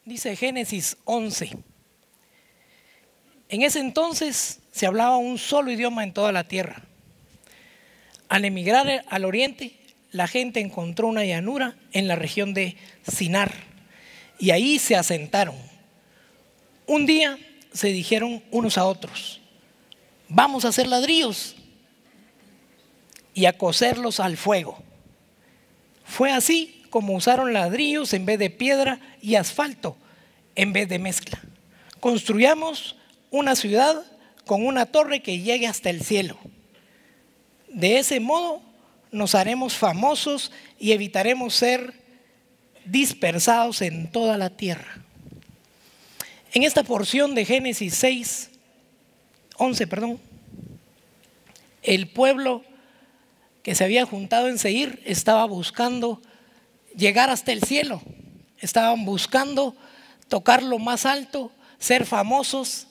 dice Génesis 11. En ese entonces se hablaba un solo idioma en toda la tierra. Al emigrar al oriente, la gente encontró una llanura en la región de Sinar y ahí se asentaron. Un día se dijeron unos a otros: vamos a hacer ladrillos y a cocerlos al fuego. Fue así como usaron ladrillos en vez de piedra y asfalto en vez de mezcla. Construyamos una ciudad con una torre que llegue hasta el cielo. De ese modo nos haremos famosos y evitaremos ser dispersados en toda la tierra. En esta porción de Génesis 11, el pueblo que se había juntado en Seir estaba buscando llegar hasta el cielo. Estaban buscando tocar lo más alto, ser famosos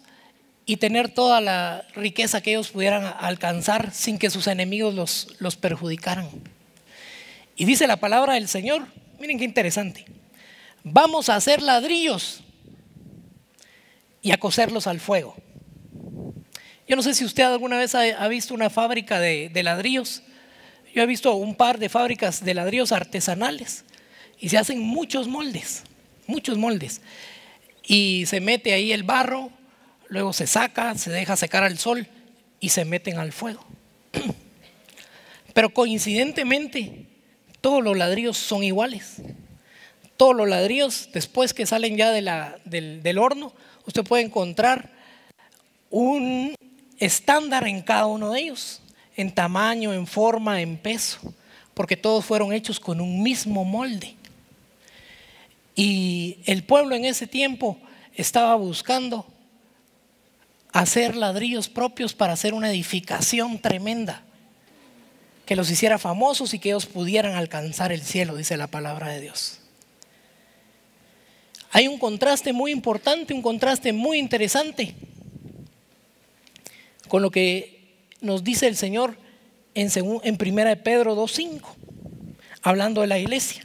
y tener toda la riqueza que ellos pudieran alcanzar sin que sus enemigos los perjudicaran. Y dice la palabra del Señor, miren qué interesante: vamos a hacer ladrillos y a cocerlos al fuego. Yo no sé si usted alguna vez ha visto una fábrica de ladrillos. Yo he visto un par de fábricas de ladrillos artesanales y se hacen muchos moldes. Y se mete ahí el barro, luego se saca, se deja secar al sol y se meten al fuego. Pero coincidentemente, todos los ladrillos son iguales. Todos los ladrillos, después que salen ya del horno, usted puede encontrar un estándar en cada uno de ellos, en tamaño, en forma, en peso, porque todos fueron hechos con un mismo molde. Y el pueblo en ese tiempo estaba buscando hacer ladrillos propios para hacer una edificación tremenda que los hiciera famosos y que ellos pudieran alcanzar el cielo, dice la palabra de Dios. Hay un contraste muy importante, un contraste muy interesante con lo que nos dice el Señor en 1 Pedro 2:5, hablando de la iglesia.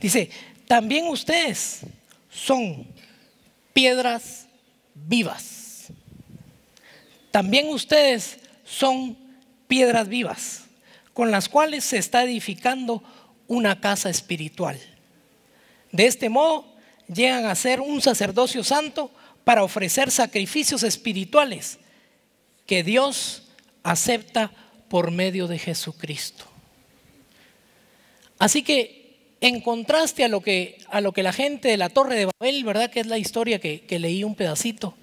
Dice: también ustedes son piedras vivas. También ustedes son piedras vivas, con las cuales se está edificando una casa espiritual. De este modo llegan a ser un sacerdocio santo para ofrecer sacrificios espirituales que Dios acepta por medio de Jesucristo. Así que, en contraste a lo que la gente de la Torre de Babel, ¿verdad?, que es la historia que leí un pedacito,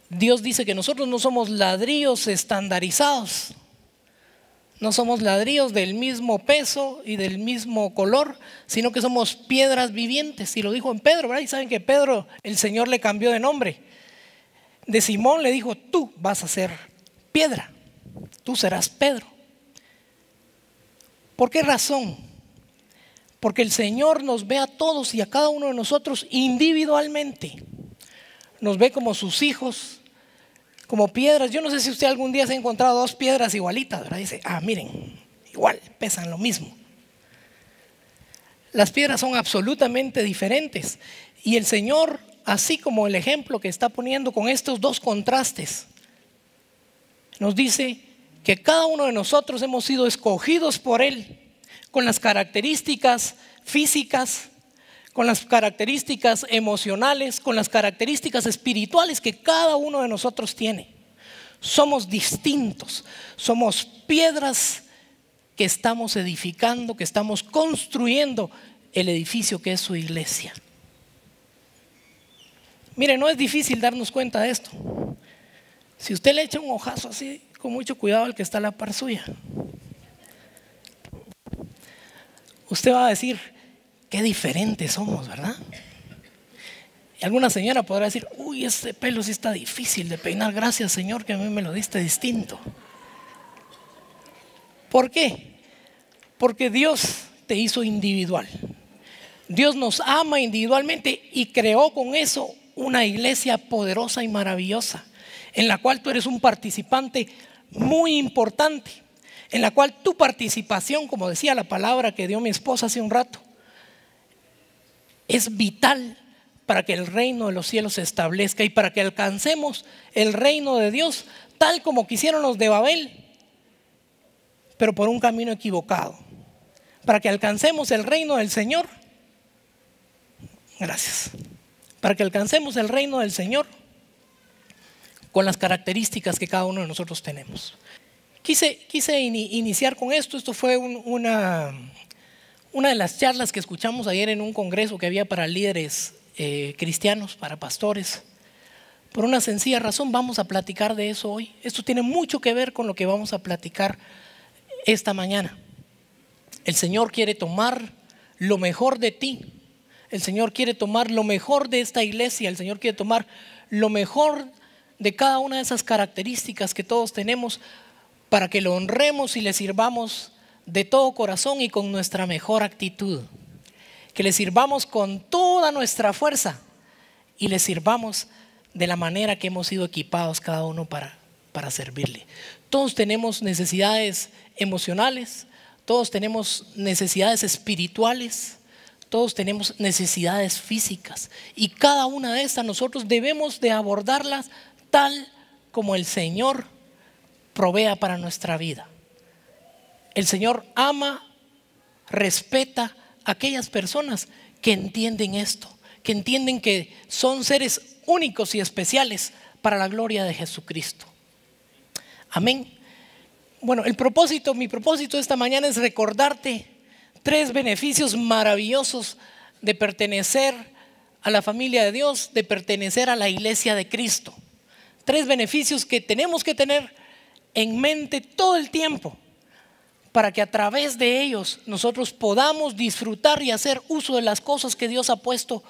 Dios dice que nosotros no somos ladrillos estandarizados, no somos ladrillos del mismo peso y del mismo color, sino que somos piedras vivientes. Y lo dijo en Pedro, ¿verdad? Y saben que Pedro, el Señor le cambió de nombre. De Simón le dijo: tú vas a ser piedra, tú serás Pedro. ¿Por qué razón? Porque el Señor nos ve a todos y a cada uno de nosotros individualmente. Nos ve como sus hijos, como piedras. Yo no sé si usted algún día se ha encontrado dos piedras igualitas, ¿verdad? Dice: miren, igual, pesan lo mismo. Las piedras son absolutamente diferentes. Y el Señor, así como el ejemplo que está poniendo con estos dos contrastes, nos dice que cada uno de nosotros hemos sido escogidos por Él con las características físicas, con las características emocionales, con las características espirituales que cada uno de nosotros tiene. Somos distintos, somos piedras que estamos edificando, que estamos construyendo el edificio que es su iglesia. Mire, no es difícil darnos cuenta de esto. Si usted le echa un ojazo así, con mucho cuidado al que está a la par suya, usted va a decir: qué diferentes somos, ¿verdad? Y alguna señora podrá decir: uy, ese pelo sí está difícil de peinar, gracias Señor que a mí me lo diste distinto. ¿Por qué? Porque Dios te hizo individual. Dios nos ama individualmente y creó con eso una iglesia poderosa y maravillosa, en la cual tú eres un participante muy importante, en la cual tu participación, como decía la palabra que dio mi esposa hace un rato, es vital para que el reino de los cielos se establezca y para que alcancemos el reino de Dios tal como quisieron los de Babel, pero por un camino equivocado. Para que alcancemos el reino del Señor. Gracias. Para que alcancemos el reino del Señor con las características que cada uno de nosotros tenemos. Quise iniciar con esto. Esto fue una de las charlas que escuchamos ayer en un congreso que había para líderes cristianos, para pastores. Por una sencilla razón vamos a platicar de eso hoy. Esto tiene mucho que ver con lo que vamos a platicar esta mañana. El Señor quiere tomar lo mejor de ti. El Señor quiere tomar lo mejor de esta iglesia. El Señor quiere tomar lo mejor de cada una de esas características que todos tenemos para que lo honremos y le sirvamos de todo corazón y con nuestra mejor actitud. Que le sirvamos con toda nuestra fuerza y le sirvamos de la manera que hemos sido equipados cada uno para servirle. Todos tenemos necesidades emocionales, todos tenemos necesidades espirituales, todos tenemos necesidades físicas y cada una de estas nosotros debemos de abordarlas tal como el Señor provea para nuestra vida. El Señor ama, respeta a aquellas personas que entienden esto, que entienden que son seres únicos y especiales para la gloria de Jesucristo. Amén. Bueno, mi propósito esta mañana es recordarte 3 beneficios maravillosos de pertenecer a la familia de Dios, de pertenecer a la iglesia de Cristo. 3 beneficios que tenemos que tener en mente todo el tiempo para que a través de ellos nosotros podamos disfrutar y hacer uso de las cosas que Dios ha puesto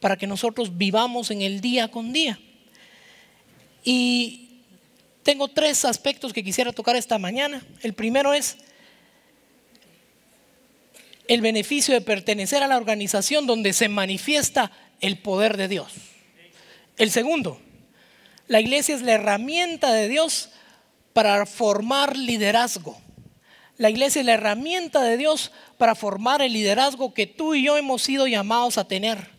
para que nosotros vivamos en el día con día. Y tengo 3 aspectos que quisiera tocar esta mañana. El primero es el beneficio de pertenecer a la organización donde se manifiesta el poder de Dios. El segundo, la iglesia es la herramienta de Dios para formar liderazgo. La iglesia es la herramienta de Dios para formar el liderazgo que tú y yo hemos sido llamados a tener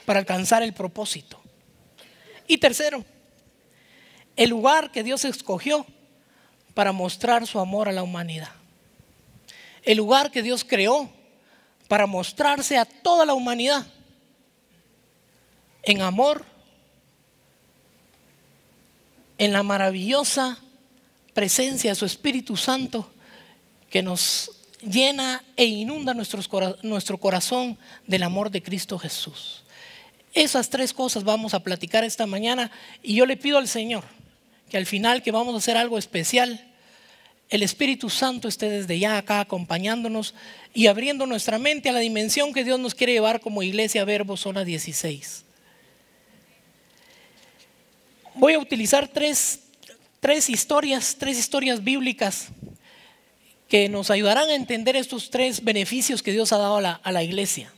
para alcanzar el propósito. Y tercero, el lugar que Dios escogió para mostrar su amor a la humanidad. El lugar que Dios creó para mostrarse a toda la humanidad en amor, en la maravillosa presencia de su Espíritu Santo que nos llena e inunda nuestro corazón del amor de Cristo Jesús. Esas 3 cosas vamos a platicar esta mañana y yo le pido al Señor que al final, que vamos a hacer algo especial, el Espíritu Santo esté desde ya acá acompañándonos y abriendo nuestra mente a la dimensión que Dios nos quiere llevar como iglesia Verbo Zona 16. Voy a utilizar tres historias bíblicas que nos ayudarán a entender estos 3 beneficios que Dios ha dado a la iglesia.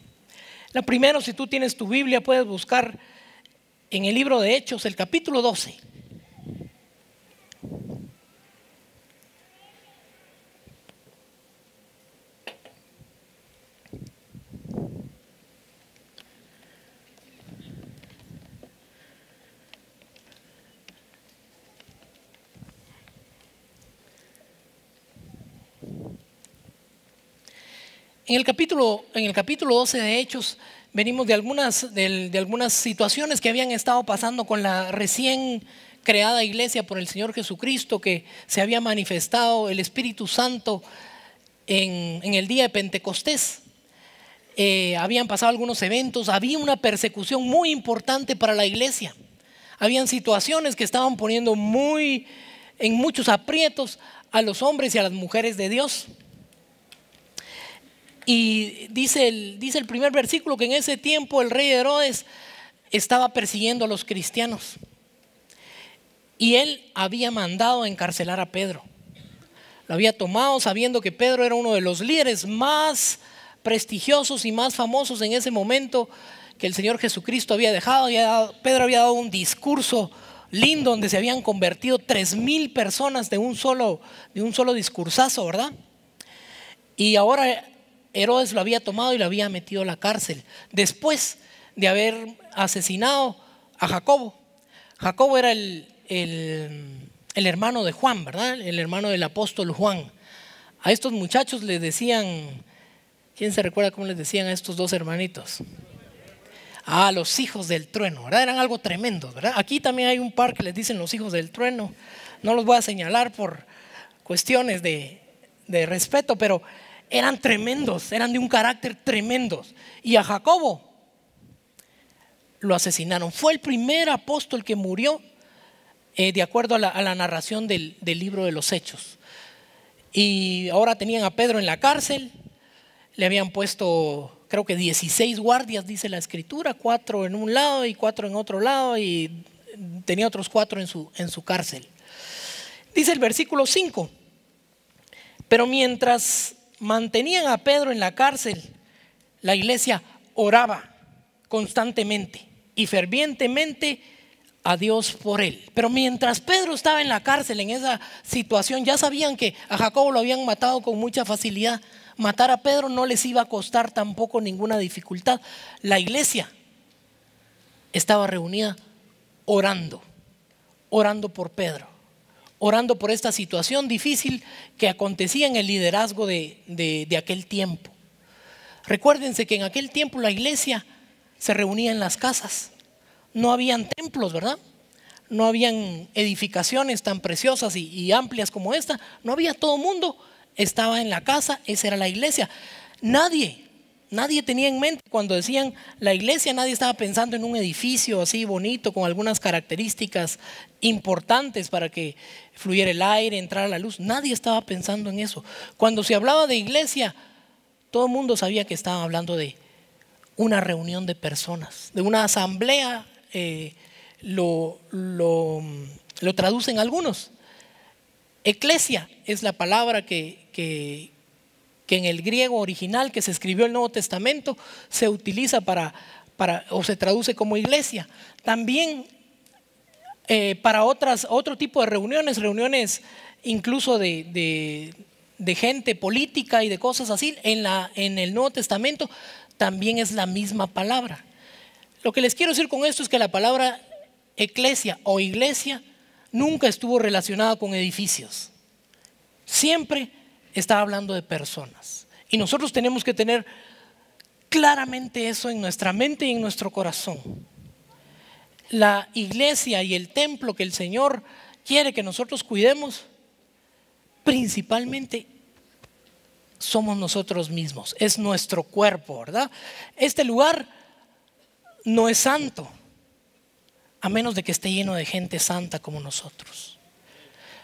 La primera, si tú tienes tu Biblia, puedes buscar en el libro de Hechos, el capítulo 12. En el capítulo 12 de Hechos venimos de algunas situaciones que habían estado pasando con la recién creada iglesia por el Señor Jesucristo, que se había manifestado el Espíritu Santo en el día de Pentecostés. Habían pasado algunos eventos, había una persecución muy importante para la iglesia. Habían situaciones que estaban poniendo en muchos aprietos a los hombres y a las mujeres de Dios. Y dice el primer versículo que en ese tiempo el rey Herodes estaba persiguiendo a los cristianos y él había mandado a encarcelar a Pedro. Lo había tomado sabiendo que Pedro era uno de los líderes más prestigiosos y más famosos en ese momento que el Señor Jesucristo había dejado. Pedro había dado un discurso lindo donde se habían convertido 3,000 personas de un solo discursazo, ¿verdad? Y ahora Herodes lo había tomado y lo había metido a la cárcel después de haber asesinado a Jacobo. Jacobo era el hermano de Juan, ¿verdad? El hermano del apóstol Juan. A estos muchachos les decían, ¿quién se recuerda cómo les decían a estos dos hermanitos? Los hijos del trueno, ¿verdad? Eran algo tremendo, ¿verdad? Aquí también hay un par que les dicen los hijos del trueno. No los voy a señalar por cuestiones de respeto, pero eran tremendos, eran de un carácter tremendo. Y a Jacobo lo asesinaron. Fue el primer apóstol que murió, de acuerdo a la narración del libro de los Hechos. Y ahora tenían a Pedro en la cárcel. Le habían puesto, creo que 16 guardias, dice la escritura, 4 en un lado y 4 en otro lado, y tenía otros 4 en su cárcel. Dice el versículo 5: pero mientras mantenían a Pedro en la cárcel, la iglesia oraba constantemente y fervientemente a Dios por él. Pero mientras Pedro estaba en la cárcel, en esa situación, ya sabían que a Jacobo lo habían matado con mucha facilidad. Matar a Pedro no les iba a costar tampoco ninguna dificultad. La iglesia estaba reunida orando por Pedro, orando por esta situación difícil que acontecía en el liderazgo de aquel tiempo. Recuérdense que en aquel tiempo la iglesia se reunía en las casas. No habían templos, ¿verdad? No habían edificaciones tan preciosas y amplias como esta. No había, todo mundo estaba en la casa, esa era la iglesia. Nadie tenía en mente, cuando decían la iglesia, nadie estaba pensando en un edificio así bonito con algunas características importantes para que fluyera el aire, entrara la luz. Nadie estaba pensando en eso. Cuando se hablaba de iglesia, todo el mundo sabía que estaba hablando de una reunión de personas, de una asamblea. Lo traducen algunos. Eclesia es la palabra que en el griego original que se escribió el Nuevo Testamento se utiliza o se traduce como iglesia. También para otro tipo de reuniones incluso de gente política y de cosas así, en el Nuevo Testamento también es la misma palabra. Lo que les quiero decir con esto es que la palabra eclesia o iglesia nunca estuvo relacionada con edificios. Siempre está hablando de personas. Y nosotros tenemos que tener claramente eso en nuestra mente y en nuestro corazón. La iglesia y el templo que el Señor quiere que nosotros cuidemos, principalmente somos nosotros mismos. Es nuestro cuerpo, ¿verdad? Este lugar no es santo, a menos de que esté lleno de gente santa como nosotros.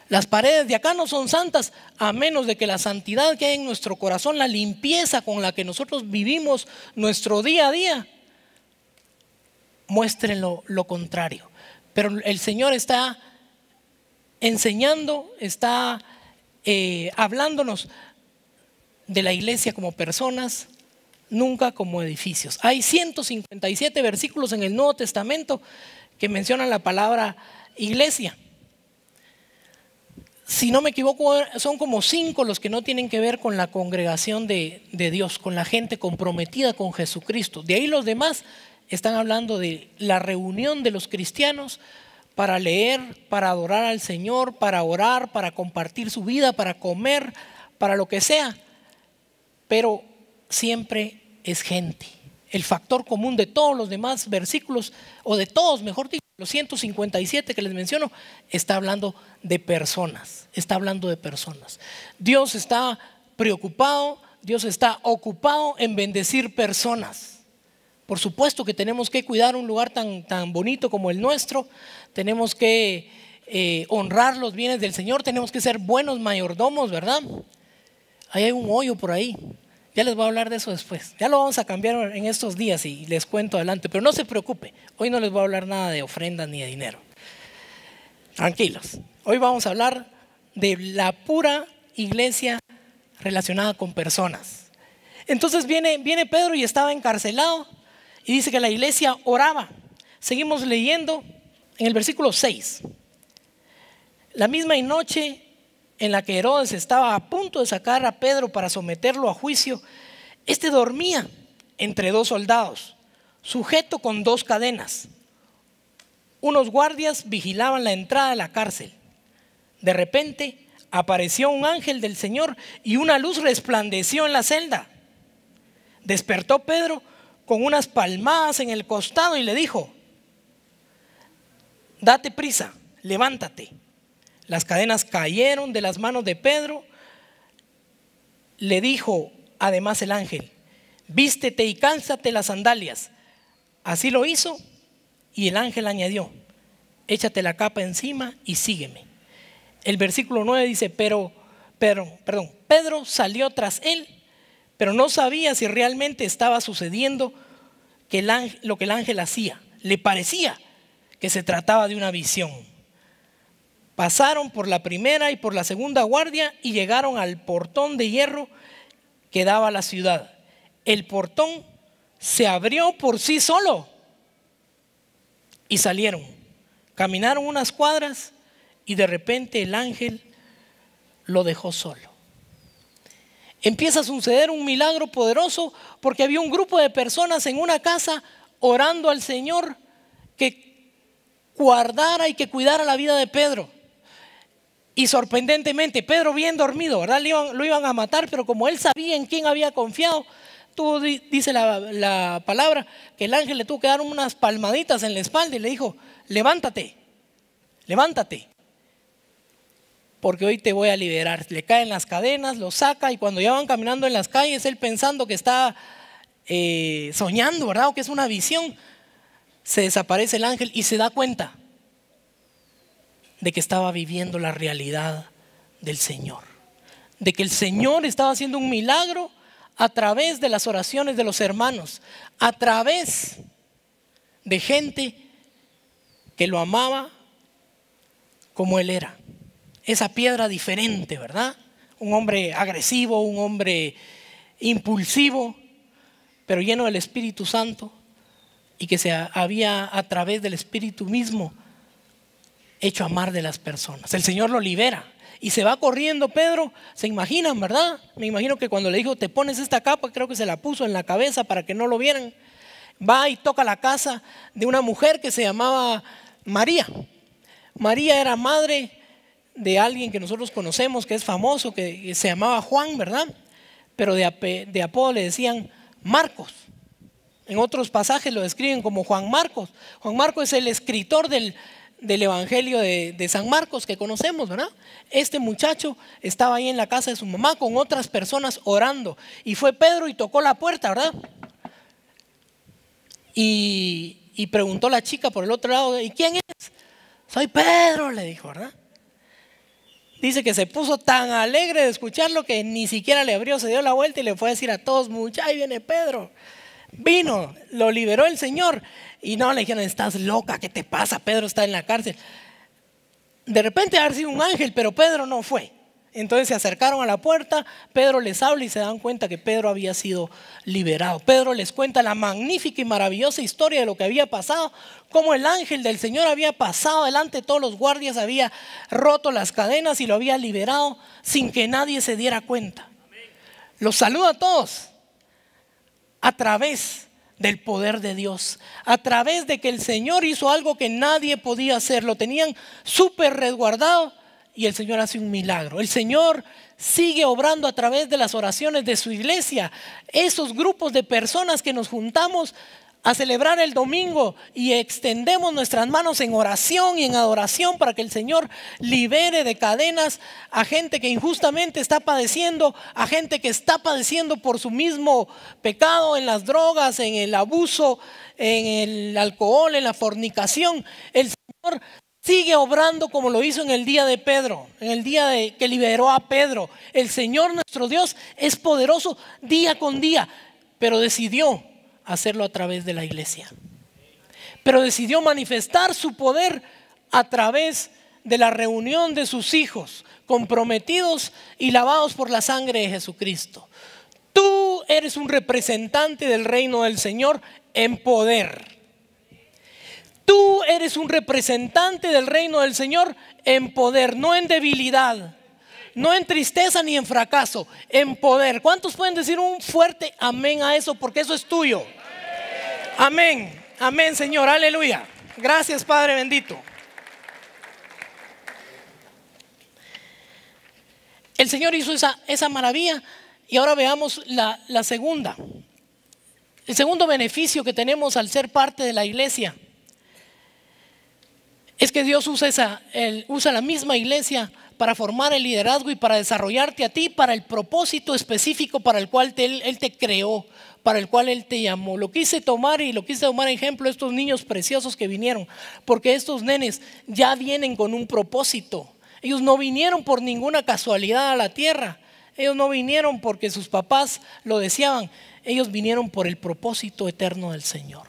Las paredes de acá no son santas, a menos de que la santidad que hay en nuestro corazón, la limpieza con la que nosotros vivimos nuestro día a día, muestren lo contrario. Pero el Señor está enseñando, está hablándonos de la iglesia como personas, nunca como edificios. Hay 157 versículos en el Nuevo Testamento que mencionan la palabra iglesia. Si no me equivoco, son como 5 los que no tienen que ver con la congregación de Dios, con la gente comprometida con Jesucristo. De ahí los demás están hablando de la reunión de los cristianos para leer, para adorar al Señor, para orar, para compartir su vida, para comer, para lo que sea. Pero siempre es gente. El factor común de todos los demás versículos, o de todos, mejor dicho, los 157 que les menciono, está hablando de personas. Está hablando de personas. Dios está preocupado, Dios está ocupado en bendecir personas. Por supuesto que tenemos que cuidar un lugar tan bonito como el nuestro. Tenemos que honrar los bienes del Señor. Tenemos que ser buenos mayordomos, ¿verdad? Ahí hay un hoyo por ahí. Ya les voy a hablar de eso después. Ya lo vamos a cambiar en estos días y les cuento adelante. Pero no se preocupe, hoy no les voy a hablar nada de ofrendas ni de dinero. Tranquilos. Hoy vamos a hablar de la pura iglesia relacionada con personas. Entonces viene Pedro y estaba encarcelado y dice que la iglesia oraba. Seguimos leyendo en el versículo 6. La misma noche en la que Herodes estaba a punto de sacar a Pedro para someterlo a juicio, Este dormía entre dos soldados, sujeto con dos cadenas. Unos guardias vigilaban la entrada de la cárcel. De repente apareció un ángel del Señor y una luz resplandeció en la celda. Despertó Pedro con unas palmadas en el costado y le dijo: date prisa, levántate. Las cadenas cayeron de las manos de Pedro. Le dijo además el ángel: vístete y cálzate las sandalias. Así lo hizo, y el ángel añadió: échate la capa encima y sígueme. El versículo 9 dice: Pedro salió tras él, pero no sabía si realmente estaba sucediendo lo que el ángel hacía. Le parecía que se trataba de una visión. Pasaron por la primera y por la segunda guardia y llegaron al portón de hierro que daba a la ciudad. El portón se abrió por sí solo y salieron. Caminaron unas cuadras y de repente el ángel lo dejó solo. Empieza a suceder un milagro poderoso porque había un grupo de personas en una casa orando al Señor que guardara y que cuidara la vida de Pedro. Y sorprendentemente, Pedro bien dormido, ¿verdad? Lo iban a matar, pero como él sabía en quién había confiado, dice la palabra que el ángel le tuvo que dar unas palmaditas en la espalda y le dijo: levántate, levántate, porque hoy te voy a liberar. Le caen las cadenas, lo saca, y cuando ya van caminando en las calles, él pensando que está soñando, ¿verdad? O que es una visión, se desaparece el ángel y se da cuenta de que estaba viviendo la realidad del Señor, de que el Señor estaba haciendo un milagro a través de las oraciones de los hermanos, a través de gente que lo amaba como él era. Esa piedra diferente, ¿verdad? Un hombre agresivo, un hombre impulsivo, pero lleno del Espíritu Santo, y que se había a través del Espíritu mismo hecho amar de las personas. El Señor lo libera y se va corriendo Pedro. ¿Se imaginan, verdad? Me imagino que cuando le dijo: te pones esta capa, creo que se la puso en la cabeza para que no lo vieran. Va y toca la casa de una mujer que se llamaba María. María era madre de alguien que nosotros conocemos, que es famoso, que se llamaba Juan, ¿verdad? Pero de apodo le decían Marcos. En otros pasajes lo describen como Juan Marcos. Juan Marcos es el escritor del Evangelio de San Marcos que conocemos, ¿verdad? Este muchacho estaba ahí en la casa de su mamá con otras personas orando, y fue Pedro y tocó la puerta, ¿verdad? Y preguntó la chica por el otro lado: ¿y quién es? Soy Pedro, le dijo, ¿verdad? Dice que se puso tan alegre de escucharlo que ni siquiera le abrió, se dio la vuelta y le fue a decir a todos: muchachos, ahí viene Pedro. Vino, lo liberó el Señor. Y no le dijeron: estás loca, ¿qué te pasa? Pedro está en la cárcel. De repente haber sido un ángel, pero Pedro no fue. Entonces se acercaron a la puerta, Pedro les habla y se dan cuenta que Pedro había sido liberado. Pedro les cuenta la magnífica y maravillosa historia de lo que había pasado, cómo el ángel del Señor había pasado delante de todos los guardias, había roto las cadenas y lo había liberado sin que nadie se diera cuenta. Los saluda a todos a través del poder de Dios, a través de que el Señor hizo algo que nadie podía hacer. Lo tenían súper resguardado y el Señor hace un milagro. El Señor sigue obrando a través de las oraciones de su iglesia. Esos grupos de personas que nos juntamos a celebrar el domingo y extendemos nuestras manos en oración y en adoración para que el Señor libere de cadenas a gente que injustamente está padeciendo, a gente que está padeciendo por su mismo pecado, en las drogas, en el abuso, en el alcohol, en la fornicación. El Señor sigue obrando como lo hizo en el día de Pedro, en el día que liberó a Pedro. El Señor nuestro Dios es poderoso día con día, pero decidió hacerlo a través de la iglesia. Pero decidió manifestar su poder a través de la reunión de sus hijos comprometidos y lavados por la sangre de Jesucristo. Tú eres un representante del reino del Señor en poder. Tú eres un representante del reino del Señor en poder, no en debilidad, no en tristeza ni en fracaso, en poder. ¿Cuántos pueden decir un fuerte amén a eso? Porque eso es tuyo. Amén, amén, Señor, aleluya. Gracias, Padre bendito. El Señor hizo esa maravilla. Y ahora veamos la segunda. El segundo beneficio que tenemos al ser parte de la iglesia es que Dios usa la misma iglesia para formar el liderazgo y para desarrollarte a ti para el propósito específico para el cual Él te creó, para el cual Él te llamó. Lo quise tomar ejemplo estos niños preciosos que vinieron, porque estos nenes ya vienen con un propósito. Ellos no vinieron por ninguna casualidad a la tierra. Ellos no vinieron porque sus papás lo deseaban. Ellos vinieron por el propósito eterno del Señor.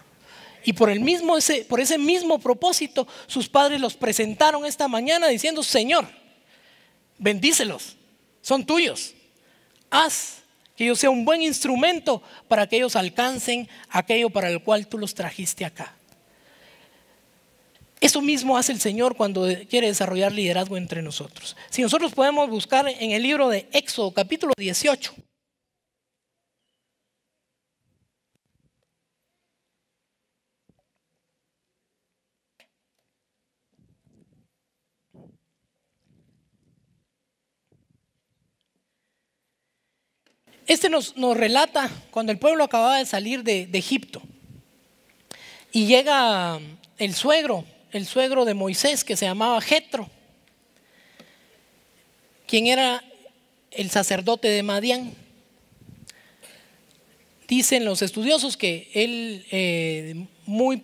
Y por ese mismo propósito, sus padres los presentaron esta mañana diciendo: Señor, bendícelos, son tuyos. Haz que yo sea un buen instrumento para que ellos alcancen aquello para el cual tú los trajiste acá. Eso mismo hace el Señor cuando quiere desarrollar liderazgo entre nosotros. Si nosotros podemos buscar en el libro de Éxodo, capítulo 18. Nos relata cuando el pueblo acababa de salir de Egipto y llega el suegro de Moisés, que se llamaba Jetro, quien era el sacerdote de Madián. Dicen los estudiosos que él muy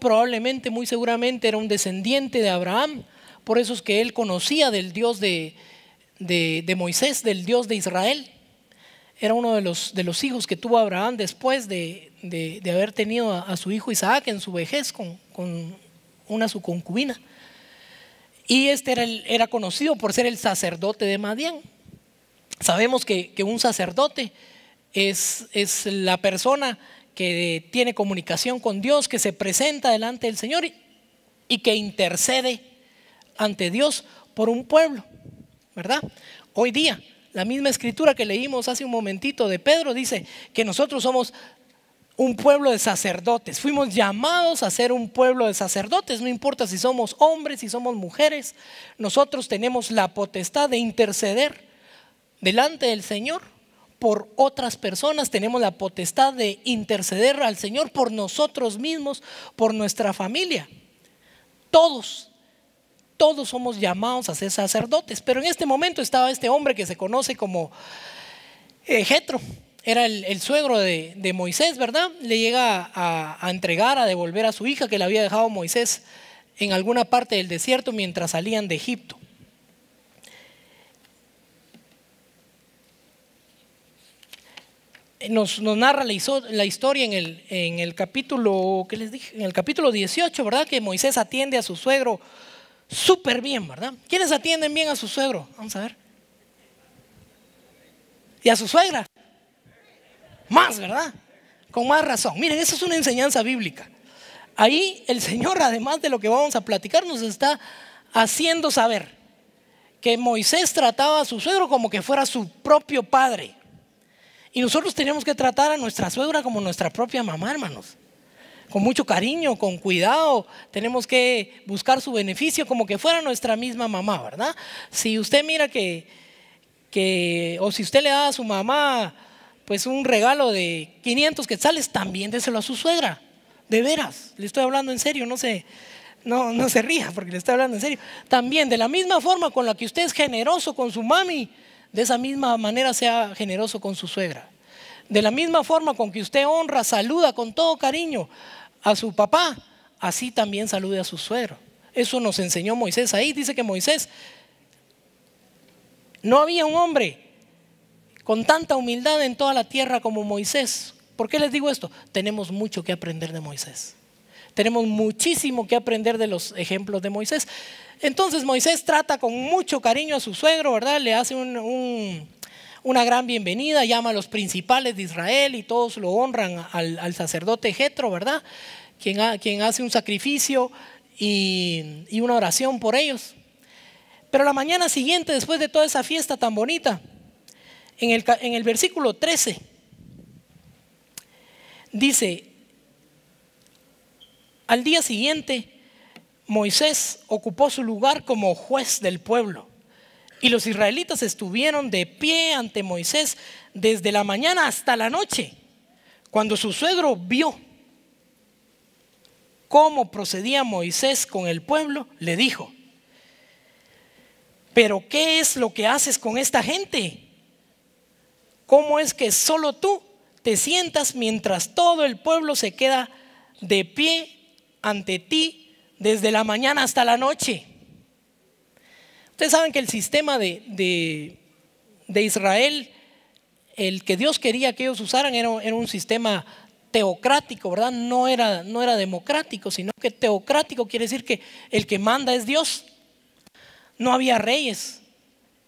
seguramente era un descendiente de Abraham. Por eso es que él conocía del Dios de Moisés, del Dios de Israel. Era uno de los hijos que tuvo Abraham después de haber tenido a su hijo Isaac en su vejez con su concubina. Y era conocido por ser el sacerdote de Madián. Sabemos que un sacerdote es la persona que tiene comunicación con Dios, que se presenta delante del Señor y que intercede ante Dios por un pueblo, ¿verdad? Hoy día, la misma escritura que leímos hace un momentito de Pedro dice que nosotros somos un pueblo de sacerdotes. Fuimos llamados a ser un pueblo de sacerdotes. No importa si somos hombres, si somos mujeres, nosotros tenemos la potestad de interceder delante del Señor por otras personas. Tenemos la potestad de interceder al Señor por nosotros mismos, por nuestra familia. Todos somos llamados a ser sacerdotes. Pero en este momento estaba este hombre que se conoce como Jetro. Era el suegro de Moisés, ¿verdad? Le llega a entregar, a devolver a su hija que le había dejado Moisés en alguna parte del desierto mientras salían de Egipto. Nos narra la historia en el capítulo, ¿qué les dije? En el capítulo 18, ¿verdad? Que Moisés atiende a su suegro súper bien, ¿verdad? ¿Quiénes atienden bien a su suegro? Vamos a ver. ¿Y a su suegra? Más, ¿verdad? Con más razón. Miren, eso es una enseñanza bíblica. Ahí el Señor, además de lo que vamos a platicar, nos está haciendo saber que Moisés trataba a su suegro como que fuera su propio padre. Y nosotros tenemos que tratar a nuestra suegra como nuestra propia mamá, hermanos. Con mucho cariño, con cuidado. Tenemos que buscar su beneficio como que fuera nuestra misma mamá, ¿verdad? Si usted mira o si usted le da a su mamá pues un regalo de 500 quetzales, también déselo a su suegra. De veras, le estoy hablando en serio, no se ría porque le estoy hablando en serio. También, de la misma forma con la que usted es generoso con su mami, de esa misma manera sea generoso con su suegra. De la misma forma con que usted honra, saluda con todo cariño a su papá, así también salude a su suegro. Eso nos enseñó Moisés ahí. Dice que Moisés, no había un hombre con tanta humildad en toda la tierra como Moisés. ¿Por qué les digo esto? Tenemos mucho que aprender de Moisés. Tenemos muchísimo que aprender de los ejemplos de Moisés. Entonces Moisés trata con mucho cariño a su suegro, ¿verdad? Le hace una gran bienvenida, llama a los principales de Israel y todos lo honran al sacerdote Jetro, ¿verdad? Quien hace un sacrificio y una oración por ellos. Pero la mañana siguiente, después de toda esa fiesta tan bonita, en el versículo 13, dice: al día siguiente, Moisés ocupó su lugar como juez del pueblo. Y los israelitas estuvieron de pie ante Moisés desde la mañana hasta la noche. Cuando su suegro vio cómo procedía Moisés con el pueblo, le dijo: ¿pero qué es lo que haces con esta gente? ¿Cómo es que solo tú te sientas mientras todo el pueblo se queda de pie ante ti desde la mañana hasta la noche? Ustedes saben que el sistema de Israel, el que Dios quería que ellos usaran, era un sistema teocrático, ¿verdad? No era democrático, sino que teocrático quiere decir que el que manda es Dios. No había reyes.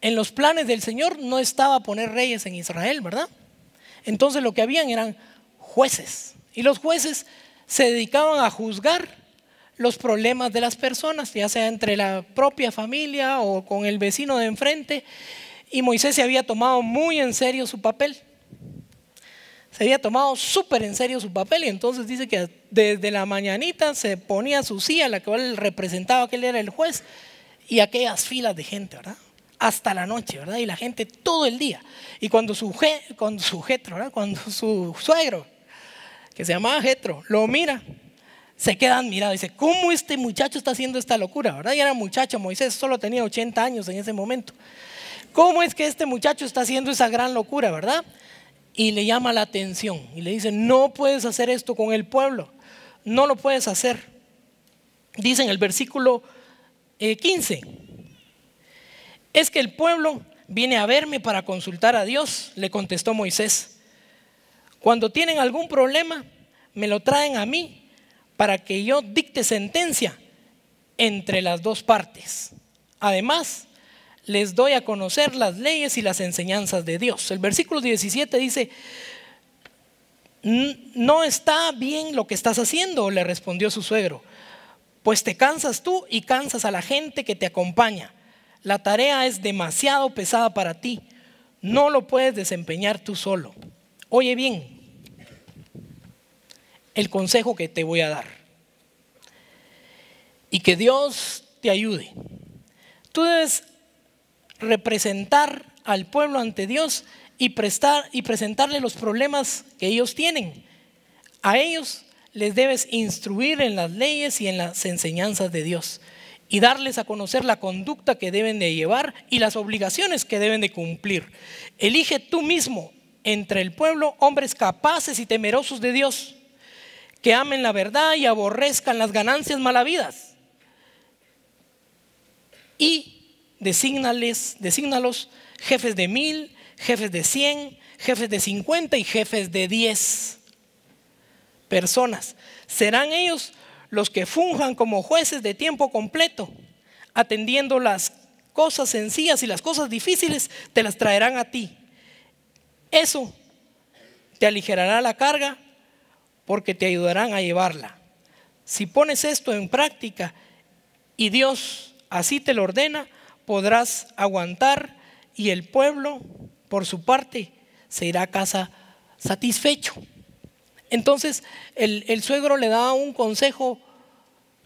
En los planes del Señor no estaba poner reyes en Israel, ¿verdad? Entonces lo que habían eran jueces. Y los jueces se dedicaban a juzgar los problemas de las personas, ya sea entre la propia familia o con el vecino de enfrente. Y Moisés se había tomado muy en serio su papel. Se había tomado súper en serio su papel, y entonces dice que desde la mañanita se ponía su silla, la que él representaba, que él era el juez, y aquellas filas de gente, ¿verdad? Hasta la noche, ¿verdad? Y la gente todo el día. Y cuando su suegro, que se llamaba Jetro, lo mira, se queda admirado. Dice: ¿cómo este muchacho está haciendo esta locura? ¿Verdad? Y era muchacho, Moisés solo tenía 80 años en ese momento. ¿Cómo es que este muchacho está haciendo esa gran locura, verdad? Y le llama la atención y le dice: no puedes hacer esto con el pueblo, no lo puedes hacer. Dice en el versículo 15: es que el pueblo viene a verme para consultar a Dios, le contestó Moisés. Cuando tienen algún problema, me lo traen a mí para que yo dicte sentencia entre las dos partes. Además, les doy a conocer las leyes y las enseñanzas de Dios. El versículo 17 dice: no está bien lo que estás haciendo, le respondió su suegro, pues te cansas tú y cansas a la gente que te acompaña. La tarea es demasiado pesada para ti, no lo puedes desempeñar tú solo. Oye bien el consejo que te voy a dar, y que Dios te ayude. Tú debes representar al pueblo ante Dios y presentarle los problemas que ellos tienen. A ellos les debes instruir en las leyes y en las enseñanzas de Dios, y darles a conocer la conducta que deben de llevar y las obligaciones que deben de cumplir. Elige tú mismo entre el pueblo hombres capaces y temerosos de Dios, que amen la verdad y aborrezcan las ganancias malavidas. Y desígnalos jefes de 1000, jefes de 100, jefes de 50 y jefes de 10 personas. Serán ellos los que funjan como jueces de tiempo completo, atendiendo las cosas sencillas, y las cosas difíciles te las traerán a ti. Eso te aligerará la carga, porque te ayudarán a llevarla. Si pones esto en práctica y Dios así te lo ordena, podrás aguantar, y el pueblo por su parte se irá a casa satisfecho. Entonces el suegro le da un consejo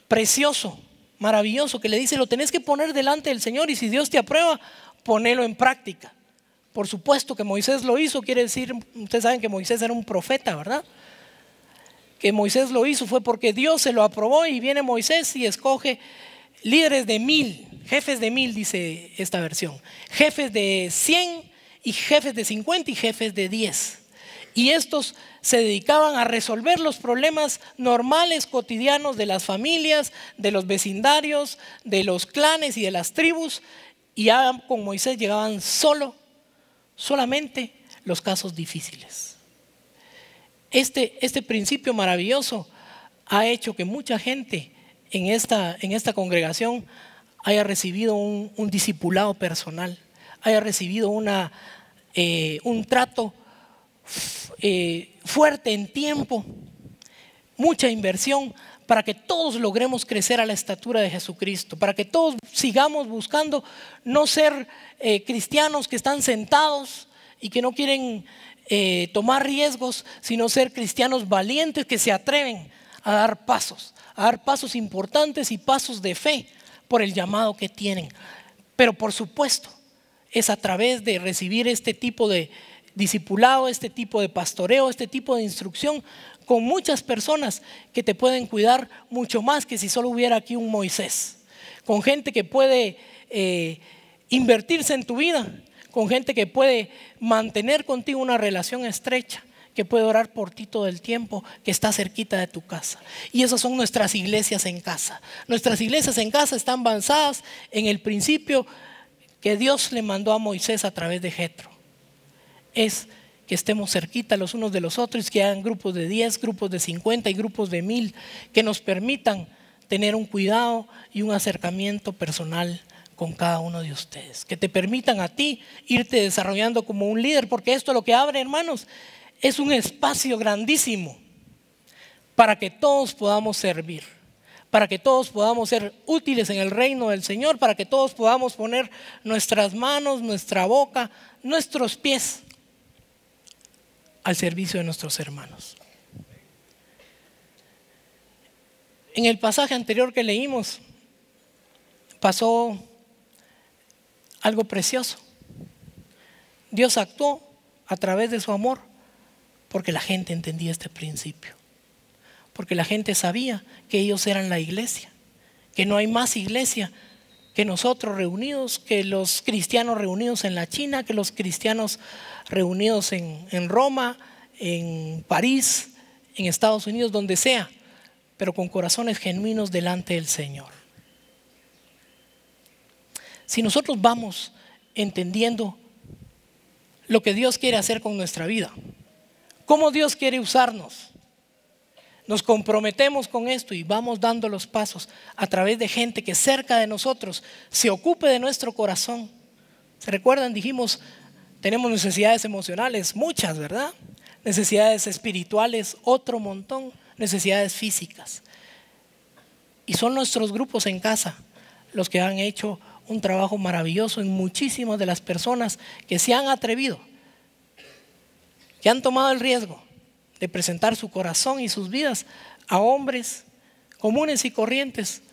precioso, maravilloso, que le dice: lo tenés que poner delante del Señor, y si Dios te aprueba, ponelo en práctica. Por supuesto que Moisés lo hizo. Quiere decir, ustedes saben que Moisés era un profeta, ¿verdad? Que Moisés lo hizo fue porque Dios se lo aprobó, y viene Moisés y escoge líderes de 1000, jefes de 1000, dice esta versión, jefes de 100 y jefes de 50 y jefes de 10. Y estos se dedicaban a resolver los problemas normales, cotidianos de las familias, de los vecindarios, de los clanes y de las tribus. Y ya con Moisés llegaban solamente los casos difíciles. Este principio maravilloso ha hecho que mucha gente en esta congregación haya recibido un discipulado personal, haya recibido un trato fuerte en tiempo, mucha inversión para que todos logremos crecer a la estatura de Jesucristo, para que todos sigamos buscando no ser cristianos que están sentados y que no quieren tomar riesgos, sino ser cristianos valientes que se atreven a dar pasos importantes y pasos de fe por el llamado que tienen. Pero por supuesto es a través de recibir este tipo de discipulado, este tipo de pastoreo, este tipo de instrucción con muchas personas que te pueden cuidar mucho más que si solo hubiera aquí un Moisés, con gente que puede invertirse en tu vida, con gente que puede mantener contigo una relación estrecha, que puede orar por ti todo el tiempo, que está cerquita de tu casa. Y esas son nuestras iglesias en casa. Nuestras iglesias en casa están basadas en el principio que Dios le mandó a Moisés a través de Jetro. Es que estemos cerquita los unos de los otros, que hagan grupos de 10, grupos de 50 y grupos de 1000, que nos permitan tener un cuidado y un acercamiento personal con cada uno de ustedes, que te permitan a ti irte desarrollando como un líder, porque esto lo que abre, hermanos, es un espacio grandísimo para que todos podamos servir, para que todos podamos ser útiles en el reino del Señor, para que todos podamos poner nuestras manos, nuestra boca, nuestros pies al servicio de nuestros hermanos. En el pasaje anterior que leímos pasó algo precioso. Dios actuó a través de su amor porque la gente entendía este principio, porque la gente sabía que ellos eran la iglesia, que no hay más iglesia que nosotros reunidos, que los cristianos reunidos en la China, que los cristianos reunidos en Roma, en París, en Estados Unidos, donde sea, pero con corazones genuinos delante del Señor. Si nosotros vamos entendiendo lo que Dios quiere hacer con nuestra vida, cómo Dios quiere usarnos, nos comprometemos con esto y vamos dando los pasos a través de gente que cerca de nosotros se ocupe de nuestro corazón. ¿Se recuerdan? Dijimos, tenemos necesidades emocionales, muchas, ¿verdad? Necesidades espirituales, otro montón, necesidades físicas. Y son nuestros grupos en casa los que han hecho un trabajo maravilloso en muchísimas de las personas que se han atrevido, que han tomado el riesgo de presentar su corazón y sus vidas a hombres comunes y corrientes,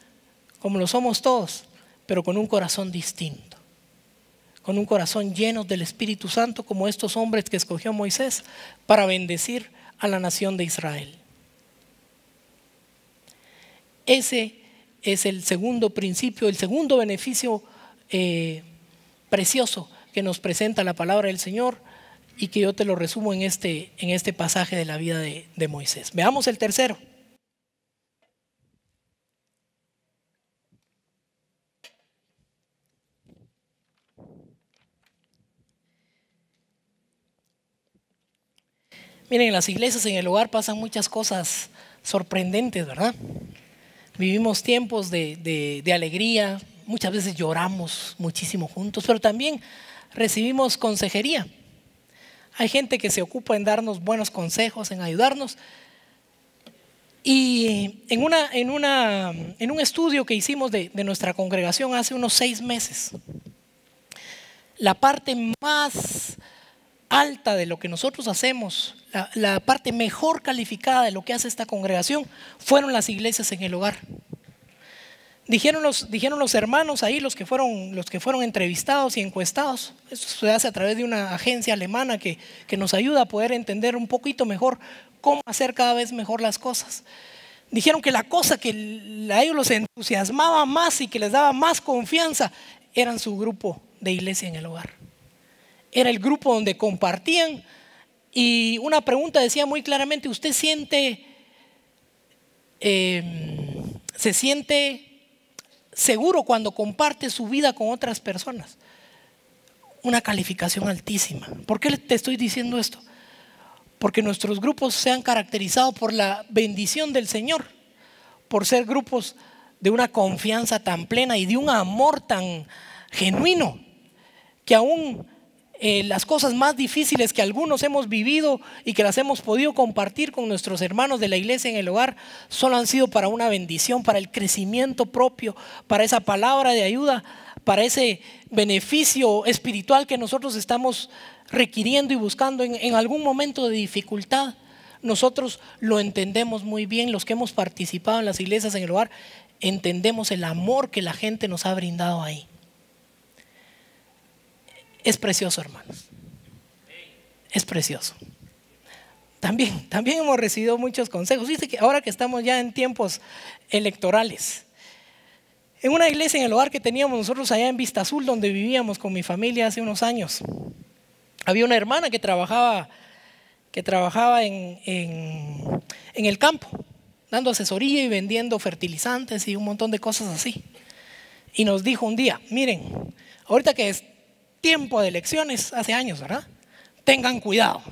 como lo somos todos, pero con un corazón distinto, con un corazón lleno del Espíritu Santo, como estos hombres que escogió Moisés para bendecir a la nación de Israel. Ese es el segundo principio, el segundo beneficio precioso que nos presenta la palabra del Señor, y que yo te lo resumo en este pasaje de la vida de Moisés. Veamos el tercero. Miren, en las iglesias, en el hogar pasan muchas cosas sorprendentes, ¿verdad? Vivimos tiempos de alegría, muchas veces lloramos muchísimo juntos, pero también recibimos consejería. Hay gente que se ocupa en darnos buenos consejos, en ayudarnos. Y en un estudio que hicimos de nuestra congregación hace unos 6 meses, la parte más alta de lo que nosotros hacemos, la parte mejor calificada de lo que hace esta congregación, fueron las iglesias en el hogar. Dijeron los hermanos ahí, los que fueron entrevistados y encuestados. Esto se hace a través de una agencia alemana que nos ayuda a poder entender un poquito mejor cómo hacer cada vez mejor las cosas. Dijeron que la cosa que a ellos los entusiasmaba más y que les daba más confianza eran su grupo de iglesia en el hogar. Era el grupo donde compartían, y una pregunta decía muy claramente: ¿usted se siente seguro cuando comparte su vida con otras personas? Una calificación altísima. ¿Por qué te estoy diciendo esto? Porque nuestros grupos se han caracterizado por la bendición del Señor, por ser grupos de una confianza tan plena y de un amor tan genuino, que aún las cosas más difíciles que algunos hemos vivido y que las hemos podido compartir con nuestros hermanos de la iglesia en el hogar, solo han sido para una bendición, para el crecimiento propio, para esa palabra de ayuda, para ese beneficio espiritual que nosotros estamos requiriendo y buscando en algún momento de dificultad. Nosotros lo entendemos muy bien, los que hemos participado en las iglesias en el hogar, entendemos el amor que la gente nos ha brindado ahí. Es precioso, hermanos. Es precioso. También hemos recibido muchos consejos. Dice que ahora que estamos ya en tiempos electorales, en una iglesia en el hogar que teníamos nosotros allá en Vista Azul, donde vivíamos con mi familia hace unos años, había una hermana que trabajaba en el campo, dando asesoría y vendiendo fertilizantes y un montón de cosas así. Y nos dijo un día: miren, ahorita que es tiempo de elecciones, hace años, ¿verdad? Tengan cuidado.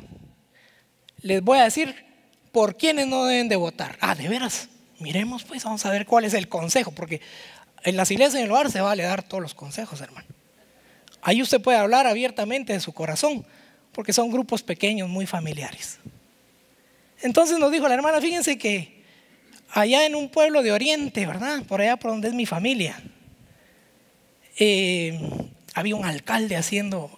Les voy a decir por quiénes no deben de votar. Ah, ¿de veras? Miremos pues, vamos a ver cuál es el consejo, porque en las iglesias en el hogar se vale dar todos los consejos, hermano. Ahí usted puede hablar abiertamente de su corazón, porque son grupos pequeños, muy familiares. Entonces nos dijo la hermana: fíjense que allá en un pueblo de Oriente, ¿verdad? Por allá por donde es mi familia, había un alcalde haciendo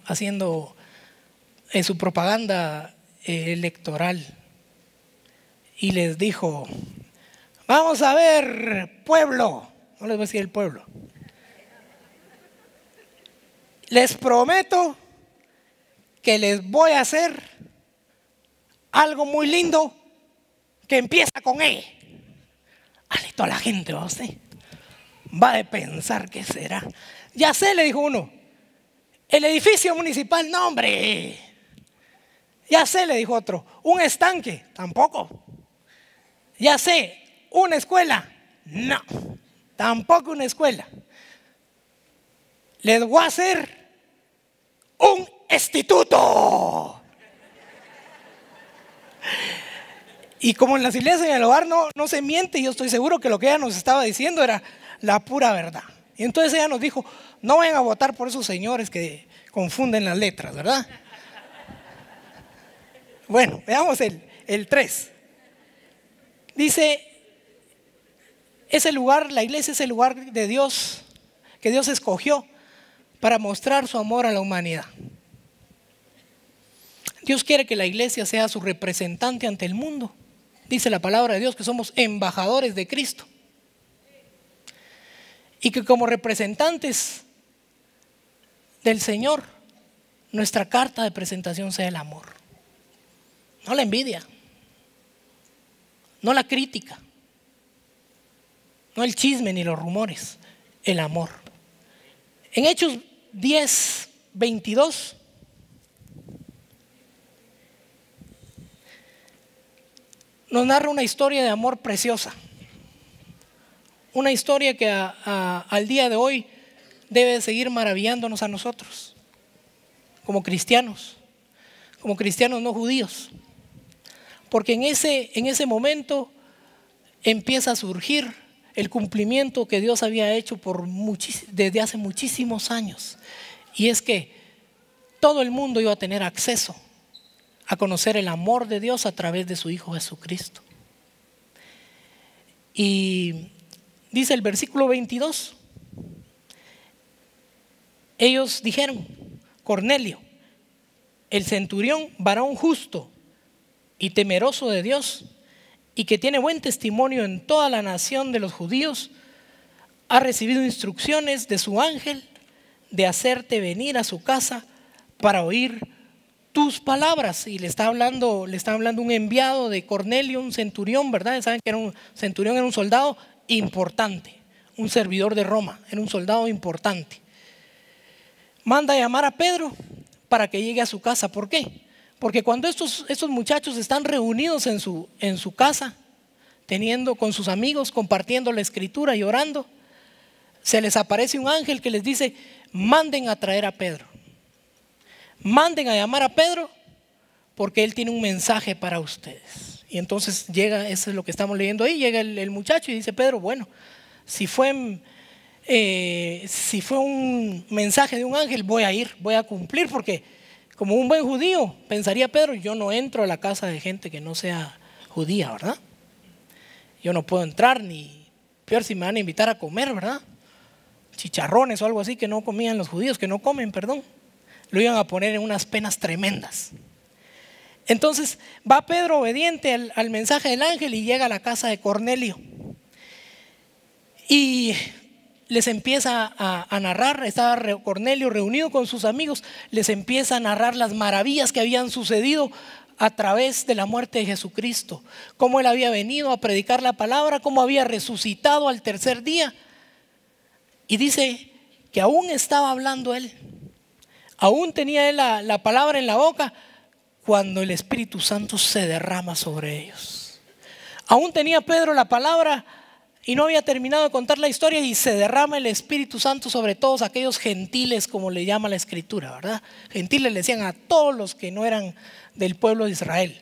su propaganda electoral, y les dijo: vamos a ver, pueblo, no les voy a decir el pueblo, les prometo que les voy a hacer algo muy lindo que empieza con E. Toda la gente, ¿va usted? Va a pensar qué será. Ya sé, le dijo uno, el edificio municipal. No, hombre. Ya sé, le dijo otro, un estanque. Tampoco. Ya sé, una escuela. No, tampoco una escuela. Les voy a hacer un instituto. Y como en las iglesias en el hogar no se miente, yo estoy seguro que lo que ella nos estaba diciendo era la pura verdad. Y entonces ella nos dijo: no vayan a votar por esos señores que confunden las letras, ¿verdad? Bueno, veamos el 3. Dice: ese lugar, la iglesia es el lugar de Dios, que Dios escogió para mostrar su amor a la humanidad. Dios quiere que la iglesia sea su representante ante el mundo. Dice la palabra de Dios que somos embajadores de Cristo. Y que como representantes del Señor, nuestra carta de presentación sea el amor. No la envidia, no la crítica, no el chisme ni los rumores, el amor. En Hechos 10:22 nos narra una historia de amor preciosa. Una historia que al día de hoy debe seguir maravillándonos a nosotros, como cristianos no judíos. Porque en ese momento empieza a surgir el cumplimiento que Dios había hecho desde hace muchísimos años. Y es que todo el mundo iba a tener acceso a conocer el amor de Dios a través de su Hijo Jesucristo. Y dice el versículo 22, ellos dijeron: Cornelio, el centurión, varón justo y temeroso de Dios, y que tiene buen testimonio en toda la nación de los judíos, ha recibido instrucciones de su ángel de hacerte venir a su casa para oír tus palabras. Y le está hablando un enviado de Cornelio, un centurión, ¿verdad? Saben que un centurión era un soldado importante, un servidor de Roma, era un soldado importante. Manda a llamar a Pedro para que llegue a su casa. ¿Por qué? Porque cuando estos muchachos están reunidos en su casa, teniendo con sus amigos, compartiendo la escritura y orando, se les aparece un ángel que les dice: manden a traer a Pedro, manden a llamar a Pedro, porque él tiene un mensaje para ustedes. Y entonces llega, eso es lo que estamos leyendo ahí, llega el muchacho y dice: Pedro, bueno, si fue un mensaje de un ángel, voy a ir, voy a cumplir, porque Como un buen judío, pensaría Pedro, yo no entro a la casa de gente que no sea judía, ¿verdad? Yo no puedo entrar, ni peor si me van a invitar a comer, ¿verdad? Chicharrones o algo así que no comían los judíos, que no comen, perdón. Lo iban a poner en unas penas tremendas. Entonces va Pedro obediente al mensaje del ángel y llega a la casa de Cornelio. Y les empieza a narrar, estaba Cornelio reunido con sus amigos, les empieza a narrar las maravillas que habían sucedido a través de la muerte de Jesucristo, cómo él había venido a predicar la palabra, cómo había resucitado al tercer día. Y dice que aún estaba hablando él, aún tenía él la palabra en la boca cuando el Espíritu Santo se derrama sobre ellos. Aún tenía Pedro la palabra y no había terminado de contar la historia y se derrama el Espíritu Santo sobre todos aquellos gentiles, como le llama la Escritura, ¿verdad? Gentiles le decían a todos los que no eran del pueblo de Israel.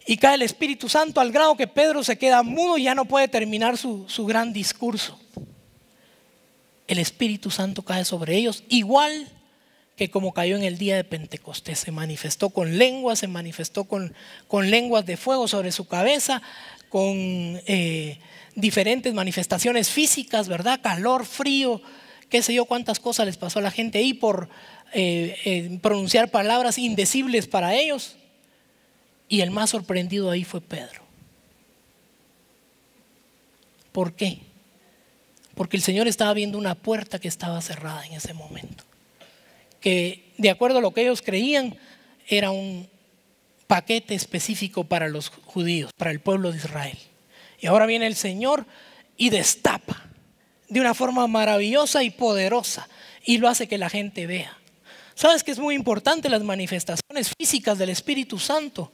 Y cae el Espíritu Santo al grado que Pedro se queda mudo y ya no puede terminar su gran discurso. El Espíritu Santo cae sobre ellos, igual que como cayó en el día de Pentecostés. Se manifestó con lenguas, se manifestó con lenguas de fuego sobre su cabeza, con diferentes manifestaciones físicas, ¿verdad? Calor, frío, qué sé yo cuántas cosas les pasó a la gente ahí por pronunciar palabras indecibles para ellos. Y el más sorprendido ahí fue Pedro. ¿Por qué? Porque el Señor estaba viendo una puerta que estaba cerrada en ese momento, que de acuerdo a lo que ellos creían era un paquete específico para los judíos, para el pueblo de Israel. Y ahora viene el Señor y destapa de una forma maravillosa y poderosa y lo hace que la gente vea. ¿Sabes que es muy importante? Las manifestaciones físicas del Espíritu Santo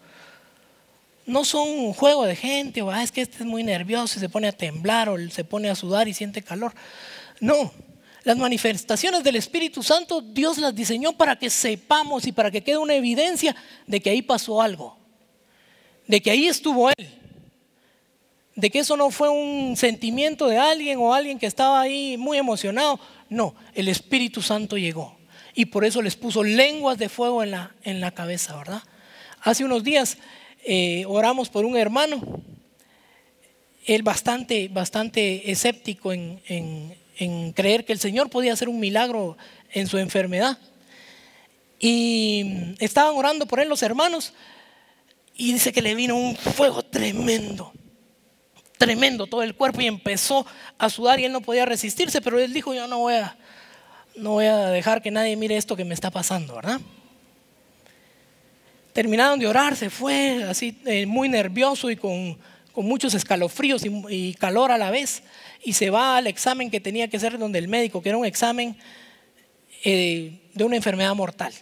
no son un juego de gente, o es que este es muy nervioso y se pone a temblar, o se pone a sudar y siente calor. No, las manifestaciones del Espíritu Santo Dios las diseñó para que sepamos y para que quede una evidencia de que ahí pasó algo, de que ahí estuvo Él, de que eso no fue un sentimiento de alguien o alguien que estaba ahí muy emocionado. No, el Espíritu Santo llegó y por eso les puso lenguas de fuego en la cabeza, ¿verdad? Hace unos días oramos por un hermano, él bastante escéptico en creer que el Señor podía hacer un milagro en su enfermedad. Y estaban orando por él los hermanos y dice que le vino un fuego tremendo todo el cuerpo y empezó a sudar y él no podía resistirse, pero él dijo: yo no voy a dejar que nadie mire esto que me está pasando, ¿verdad? Terminaron de orar, se fue así muy nervioso y con muchos escalofríos y calor a la vez, y se va al examen que tenía que hacer donde el médico, que era un examen de una enfermedad mortal.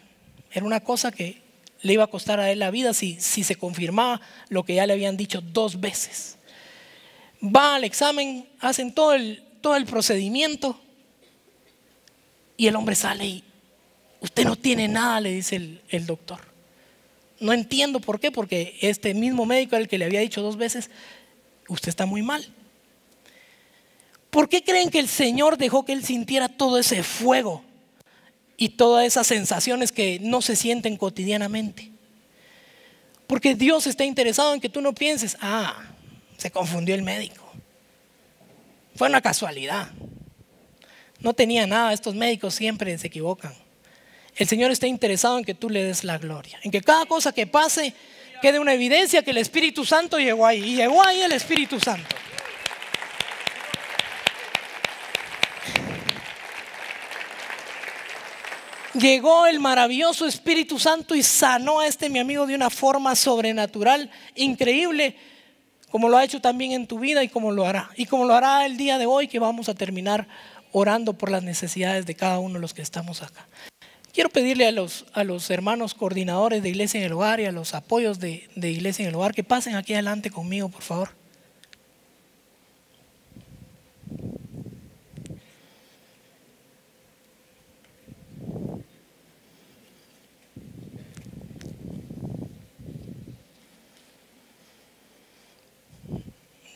Era una cosa que le iba a costar a él la vida si se confirmaba lo que ya le habían dicho 2 veces. Va al examen, hacen todo el procedimiento y el hombre sale y: usted no tiene nada, le dice el doctor. No entiendo por qué, porque este mismo médico era el que le había dicho 2 veces: usted está muy mal. ¿Por qué creen que el Señor dejó que él sintiera todo ese fuego y todas esas sensaciones que no se sienten cotidianamente? Porque Dios está interesado en que tú no pienses: se confundió el médico, fue una casualidad, no tenía nada, estos médicos siempre se equivocan. El Señor está interesado en que tú le des la gloria, en que cada cosa que pase quede una evidencia que el Espíritu Santo llegó ahí, y llegó ahí el Espíritu Santo. Llegó el maravilloso Espíritu Santo y sanó a mi amigo de una forma sobrenatural, increíble, como lo ha hecho también en tu vida y como lo hará el día de hoy, que vamos a terminar orando por las necesidades de cada uno de los que estamos acá. Quiero pedirle a los hermanos coordinadores de Iglesia en el Hogar y a los apoyos de Iglesia en el Hogar que pasen aquí adelante conmigo, por favor.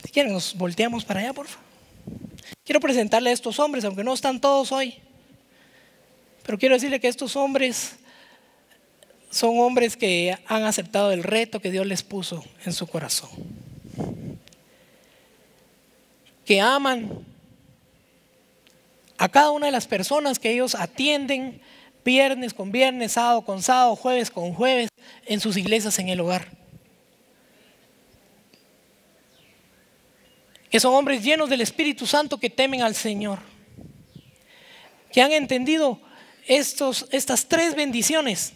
Si quieren, nos volteamos para allá, por favor. Quiero presentarle a estos hombres, aunque no están todos hoy, pero quiero decirle que estos hombres son hombres que han aceptado el reto que Dios les puso en su corazón, que aman a cada una de las personas que ellos atienden viernes con viernes, sábado con sábado, jueves con jueves, en sus iglesias, en el hogar. Que son hombres llenos del Espíritu Santo, que temen al Señor, que han entendido estas 3 bendiciones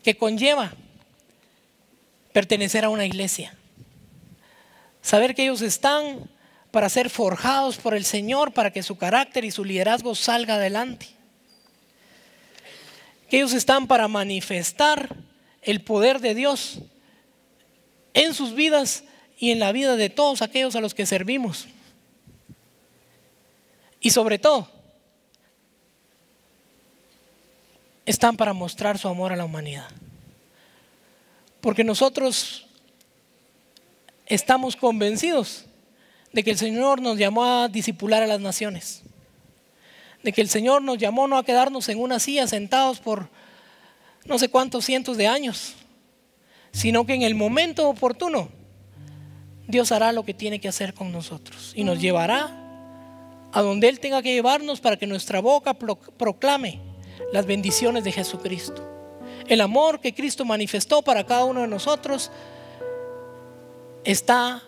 que conlleva pertenecer a una iglesia. Saber que ellos están para ser forjados por el Señor, para que su carácter y su liderazgo salga adelante. Que ellos están para manifestar el poder de Dios en sus vidas y en la vida de todos aquellos a los que servimos. Y sobre todo, están para mostrar su amor a la humanidad. Porque nosotros estamos convencidos de que el Señor nos llamó a discipular a las naciones, de que el Señor nos llamó no a quedarnos en una silla sentados por no sé cuántos cientos de años, sino que en el momento oportuno Dios hará lo que tiene que hacer con nosotros y nos llevará a donde Él tenga que llevarnos, para que nuestra boca proclame las bendiciones de Jesucristo. El amor que Cristo manifestó para cada uno de nosotros está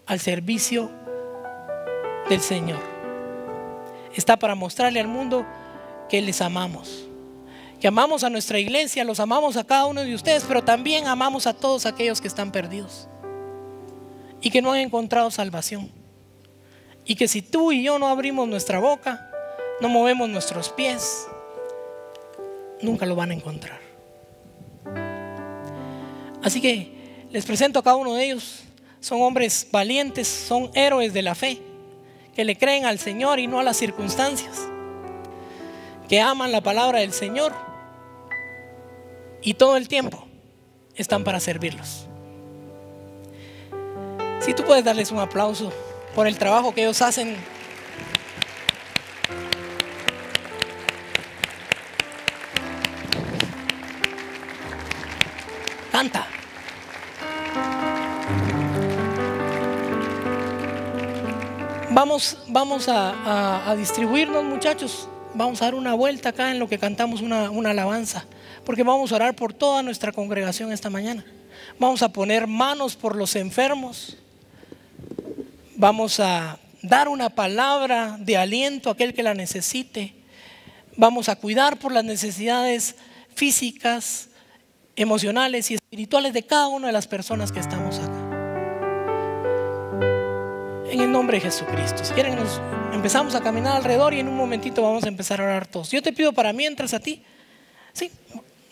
al servicio del Señor. Está para mostrarle al mundo que les amamos, que amamos a nuestra iglesia, los amamos a cada uno de ustedes, pero también amamos a todos aquellos que están perdidos y que no han encontrado salvación. Y que si tú y yo no abrimos nuestra boca, no movemos nuestros pies, nunca lo van a encontrar. Así que les presento a cada uno de ellos. Son hombres valientes, son héroes de la fe, que le creen al Señor y no a las circunstancias, que aman la palabra del Señor y todo el tiempo están para servirlos. Si tú puedes darles un aplauso por el trabajo que ellos hacen. Canta. Vamos a distribuirnos, muchachos. Vamos a dar una vuelta acá en lo que cantamos una alabanza, porque vamos a orar por toda nuestra congregación esta mañana. Vamos a poner manos por los enfermos. Vamos a dar una palabra de aliento a aquel que la necesite. Vamos a cuidar por las necesidades físicas, emocionales y espirituales de cada una de las personas que estamos acá. En el nombre de Jesucristo. Si quieren, nos empezamos a caminar alrededor y en un momentito vamos a empezar a orar todos. Yo te pido para mientras a ti, sí,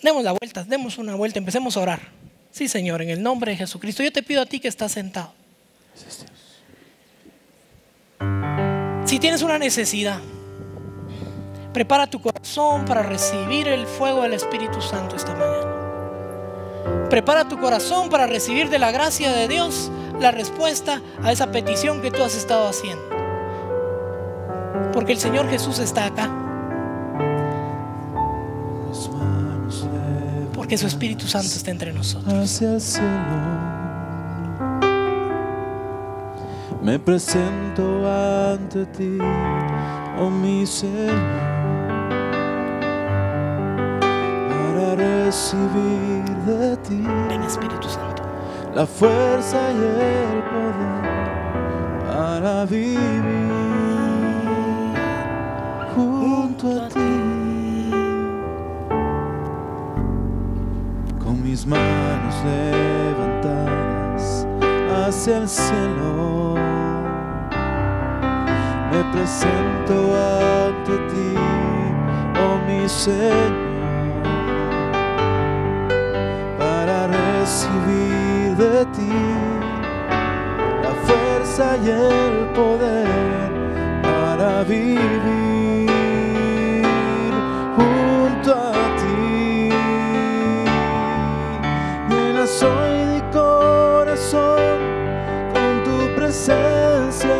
demos la vuelta, demos una vuelta, empecemos a orar. Sí, Señor, en el nombre de Jesucristo. Yo te pido a ti que estás sentado. Si tienes una necesidad, prepara tu corazón para recibir el fuego del Espíritu Santo esta mañana. Prepara tu corazón para recibir de la gracia de Dios la respuesta a esa petición que tú has estado haciendo. Porque el Señor Jesús está acá. Porque su Espíritu Santo está entre nosotros. Hacia el cielo me presento ante ti, oh mi Señor, para recibir de ti. Ven, Espíritu Santo. La fuerza y el poder para vivir junto a ti. Con mis manos levantadas hacia el cielo, me presento ante ti, oh mi Señor, para recibir de ti la fuerza y el poder para vivir junto a ti. Llena soy mi corazón con tu presencia,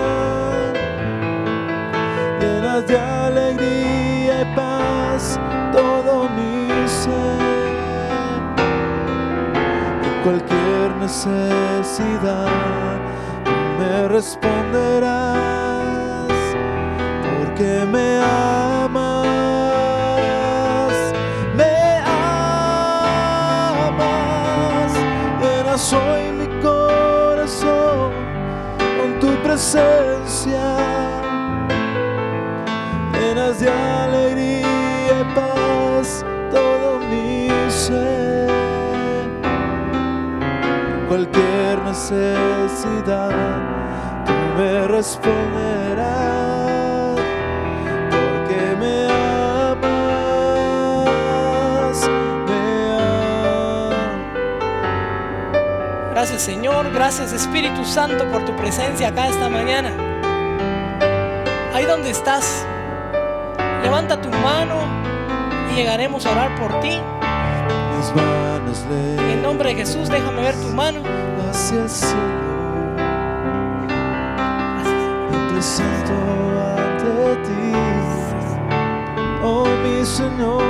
llenas de alegría y paz todo mi ser. cualquier necesidad tú me responderás, porque me amas, llenas hoy mi corazón con tu presencia, llenas de alegría y paz todo mi ser. Cualquier necesidad tú me responderás, porque me amas, Gracias, Señor, gracias, Espíritu Santo, por tu presencia acá esta mañana. Ahí donde estás, levanta tu mano y llegaremos a orar por ti. mis manos En el nombre de Jesús, déjame ver tu mano. hacia el cielo, me presento ante ti, oh mi Señor,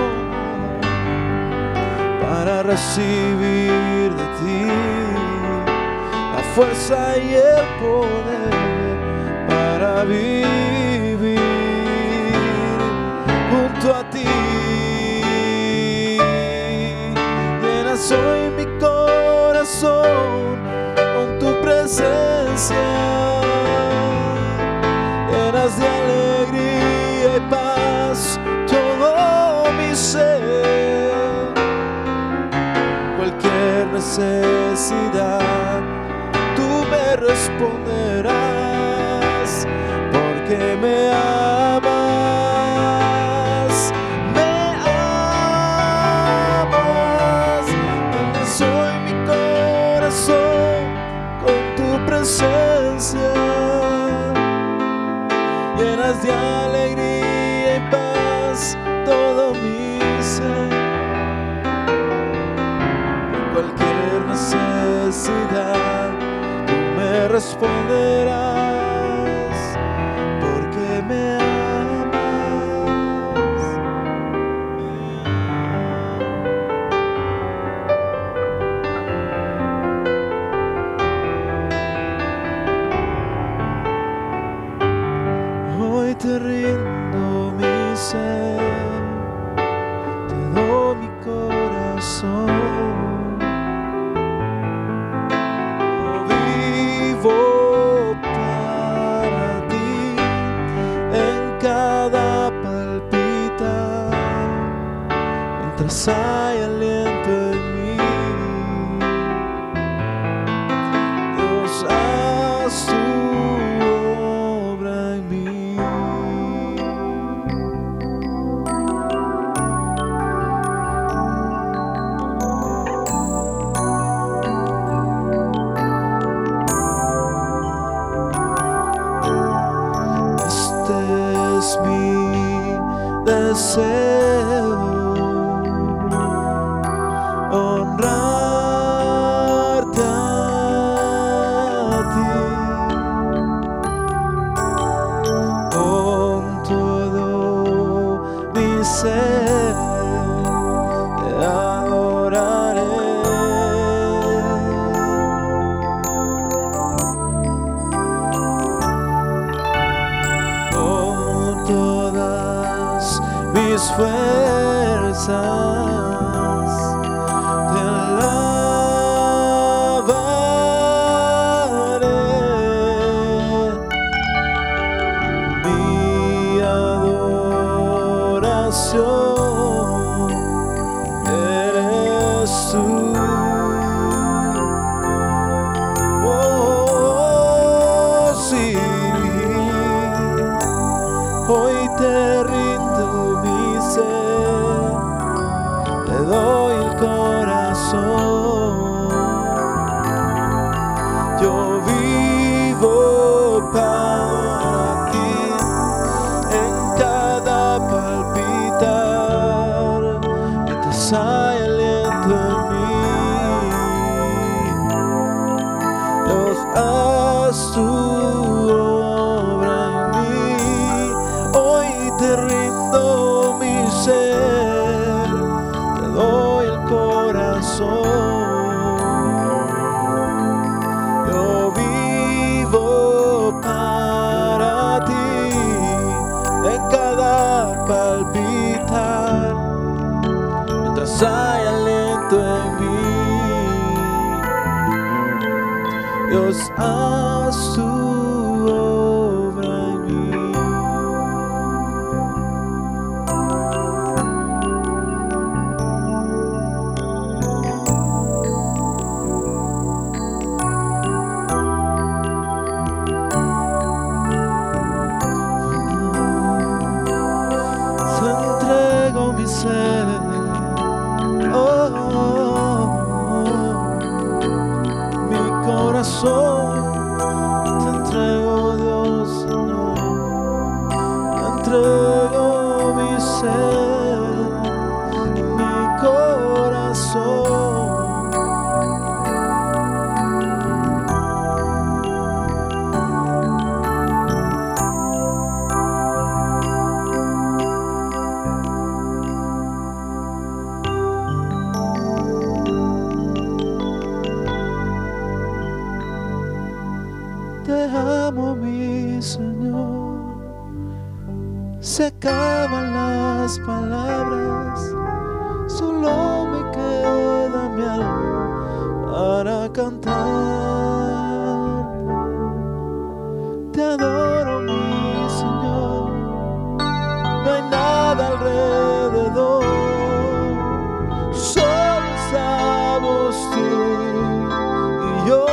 para recibir de ti la fuerza y el poder para vivir junto a ti. Llenas hoy mi corazón con tu presencia, llenas de alegría y paz todo mi ser. Cualquier necesidad tú me responderás, porque me amas, llenas hoy mi corazón con tu presencia, llenas de alegría y paz todo mi ser. Cualquier necesidad tú me responderás, porque me amas. Hoy te rindo mi ser, te doy mi corazón. Para ti en cada palpitar, mientras hay aliento en mí. Dios, haz tu obra en mí. Es mi deseo honrarte a ti con todo mi ser, te adoraré. Mis fuerzas te alabaré, mi adoración eres tú. Oh, sí, hoy te rindo mi ser, te doy el corazón. Yo vivo para ti en cada palpitar, mientras hay aliento en mí. Dios, haz tu obra en mí. Hoy te rindo mi ser, te doy el corazón. haz tu obra en mí. Te entrego mi ser, mi corazón, te entrego, Dios, Señor, te entrego mi ser, mi corazón. Te amo, mi Señor. Se acaban las palabras, solo me queda mi alma para cantar. Te adoro, mi Señor. No hay nada alrededor, solo estamos tú y yo.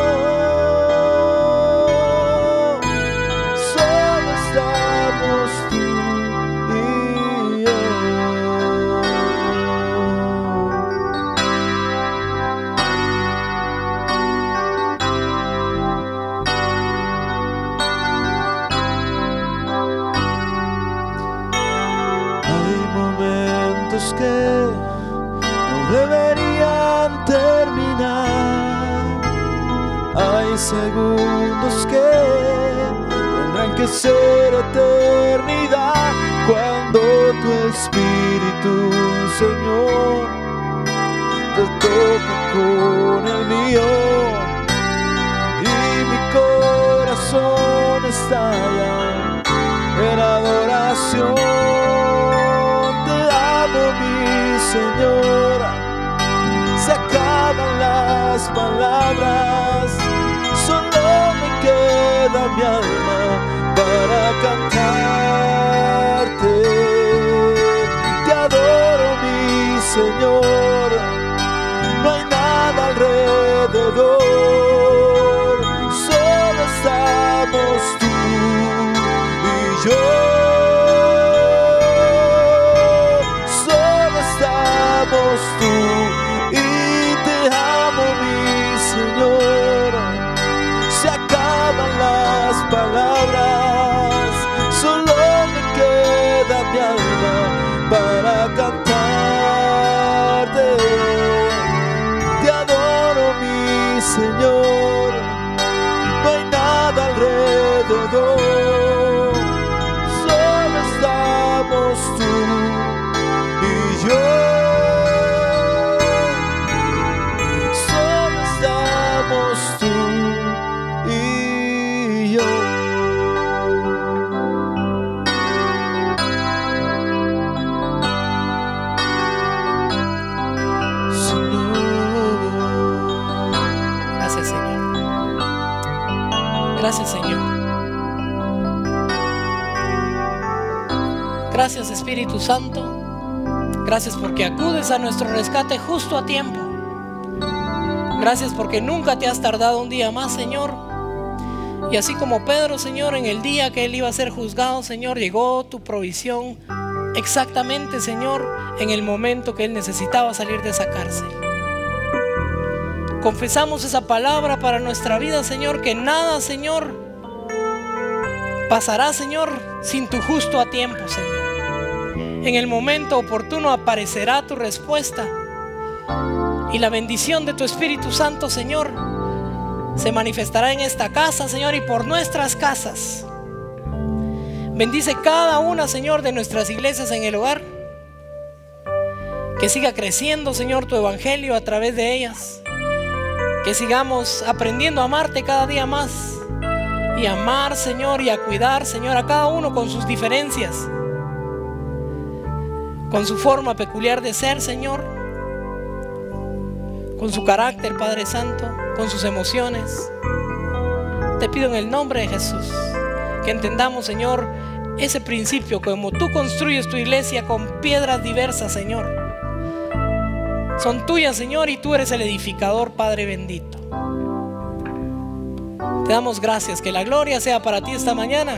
Que no deberían terminar, hay segundos que tendrán que ser eternidad, cuando tu Espíritu, Señor, te toca con el mío y mi corazón estalla en adoración. Mi Señora, se acaban las palabras, solo me queda mi alma para cantarte. Te adoro, mi Señor, no hay nada alrededor, solo estamos tú y yo. Tú y te amo, mi Señor. Se acaban las palabras, solo me queda mi alma para cantarte. Te adoro, mi Señor. No hay nada alrededor, solo estamos tú y yo. Gracias, Señor. Gracias, Espíritu Santo. Gracias porque acudes a nuestro rescate justo a tiempo. Gracias porque nunca te has tardado un día más, Señor. Y así como Pedro, Señor, en el día que él iba a ser juzgado, Señor, llegó tu provisión exactamente, Señor, en el momento que él necesitaba salir de esa cárcel. Confesamos esa palabra para nuestra vida, Señor, que nada, Señor, pasará, Señor, sin tu justo a tiempo, Señor. En el momento oportuno aparecerá tu respuesta y la bendición de tu Espíritu Santo, Señor, se manifestará en esta casa, Señor, y por nuestras casas. Bendice cada una, Señor, de nuestras iglesias en el hogar. Que siga creciendo, Señor, tu evangelio a través de ellas. Que sigamos aprendiendo a amarte cada día más. Y a amar, Señor, y a cuidar, Señor, a cada uno con sus diferencias. Con su forma peculiar de ser, Señor. Con su carácter, Padre Santo. Con sus emociones. Te pido en el nombre de Jesús que entendamos, Señor, ese principio, como tú construyes tu iglesia con piedras diversas, Señor. Son tuyas, Señor, y tú eres el edificador, Padre bendito. Te damos gracias, que la gloria sea para ti esta mañana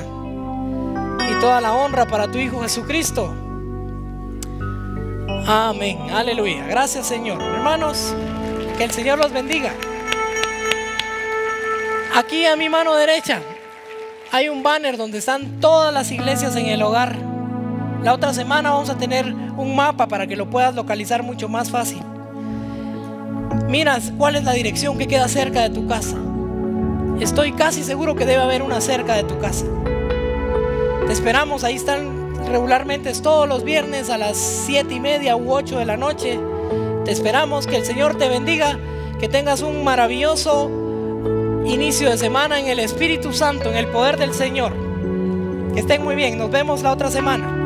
y toda la honra para tu Hijo Jesucristo. Amén, aleluya. Gracias, Señor. Hermanos, que el Señor los bendiga. Aquí a mi mano derecha hay un banner donde están todas las iglesias en el hogar. La otra semana vamos a tener un mapa para que lo puedas localizar mucho más fácil. Miras cuál es la dirección que queda cerca de tu casa. Estoy casi seguro que debe haber una cerca de tu casa. Te esperamos, ahí están regularmente todos los viernes a las 7:30 u 8 de la noche. Te esperamos, que el Señor te bendiga, que tengas un maravilloso inicio de semana en el Espíritu Santo, en el poder del Señor. Que estén muy bien, nos vemos la otra semana.